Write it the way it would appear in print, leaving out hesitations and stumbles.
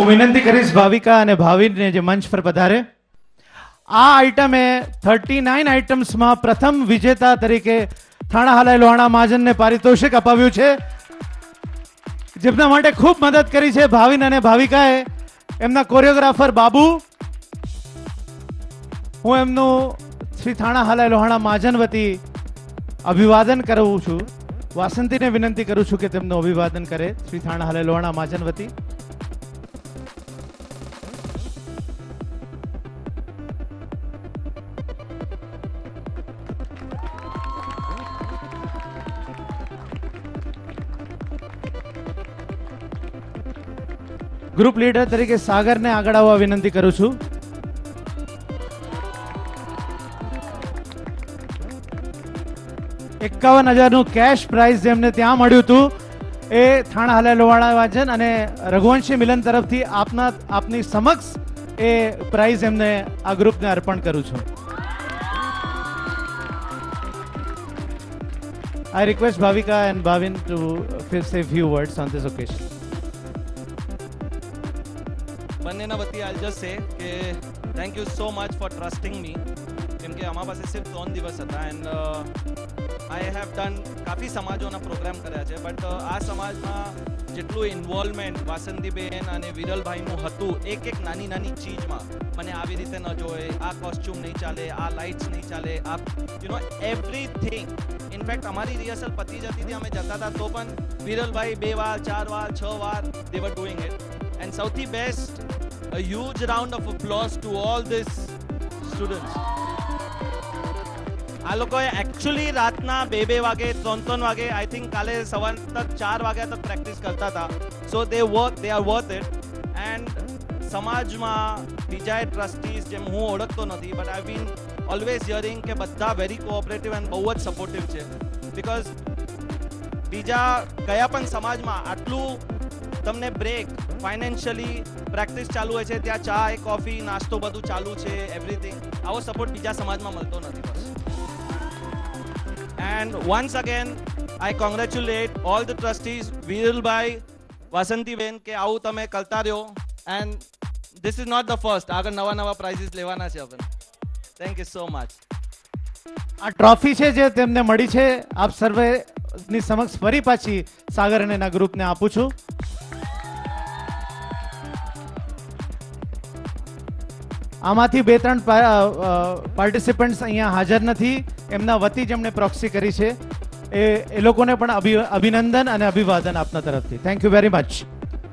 હું વિનંતી કરીશ ભાવિકા અને ભાવિનને જે મંચ પર પધારે. આ આઇટમે 39 આઇટમ્સમાં પ્રથમ વિજેતા તરીકે થાણા હાલાઈ લોહાણા મહાજનને પારિતોષિક અપાવ્યું છે, જેમના માટે ખૂબ મદદ કરી છે ભાવિન અને ભાવિકાએ. એમના કોરિયોગ્રાફર બાબુ, હું એમનું શ્રી થાણા હાલાઈ લોહાણા મહાજન વતી અભિવાદન કરું છું. વાસંતીને વિનંતી કરું છું કે તેમનું અભિવાદન કરે શ્રી થાણા હાલાઈ લોહાણા મહાજન વતી. ગ્રુપ લીડર તરીકે સાગરને આગળ આવવા વિનંતી કરું છું. ₹51,000નું કેશ પ્રાઇઝ જેમને ત્યાં મળ્યું હતું એ થાણા હાલાઈ લોહાણા મહાજન અને રઘુવંશી મિલન તરફથી આપની સમક્ષ એ પ્રાઇઝ એમને આ ગ્રુપને અર્પણ કરું છું. I request Bhavika and Bhavin to say a few words on this occasion. બંનેના વતી I'll just say કે thank you so much for trusting me, કેમ કે અમારા પાસે સિર્ફ 3 દિવસ હતા એન્ડ I have done કાફી સમાજોના પ્રોગ્રામ કર્યા છે, બટ આ સમાજમાં જેટલું ઇન્વોલ્વમેન્ટ વાસંતીબેન અને વિરલભાઈનું હતું એક નાની નાની ચીજમાં, મને આવી રીતે ન જોઈએ, આ કોસ્ચ્યુમ નહીં ચાલે, આ લાઇટ્સ નહીં ચાલે, આ એવરીથિંગ. ઇનફેક્ટ અમારી રિહર્સલ પતી જતી હતી, અમે જતા હતા તો પણ વિરલભાઈ 2 વાર 4 વાર 6 વાર they were doing it. And સૌથી best, a huge round of applause to all these students. આ લોકોએ એકચ્યુઅલી રાતના 2 વાગે 3 વાગે આઈ થિંક કાલે સવાર તક 4 વાગ્યા તક પ્રેક્ટિસ કરતા હતા. So they are worth it. And સમાજમાં બીજા ટ્રસ્ટીઝ જેમ હું ઓળખતો નથી, but I been always hearing કે બધા વેરી કોઓપરેટિવ એન્ડ બહુ જ સપોર્ટિવ છે. બિકોઝ બીજા કયા પણ સમાજમાં આટલું તમને બ્રેક, ફાઇનાન્શિયલી પ્રેક્ટિસ ચાલુ હોય છે, ત્યાં ચા કોફી નાસ્તો બધું ચાલુ છે, એવરીથિંગ. આવો સપોર્ટ બીજા સમાજમાં મળતો નથી બસ. And once again, I congratulate all the trustees, Virulbhai, Vasantiben, કે આવું તમે કરતા રહ્યો. And this is not the first. આગળ નવા prizes લેવાના છે આપણે. Thank you so much. આ ટ્રોફી છે જે તેમને મળી છે, આપ સર્વેની સમક્ષ ફરી પાછી સાગર અને એના ગ્રુપને આપું છું. આમાંથી 2-3 પાર્ટિસિપન્ટ્સ અહીંયા હાજર નથી, એમના વતી જેમણે પ્રોક્સી કરી છે એ લોકોને પણ અભિનંદન અને અભિવાદન આપના તરફથી. Thank you very much.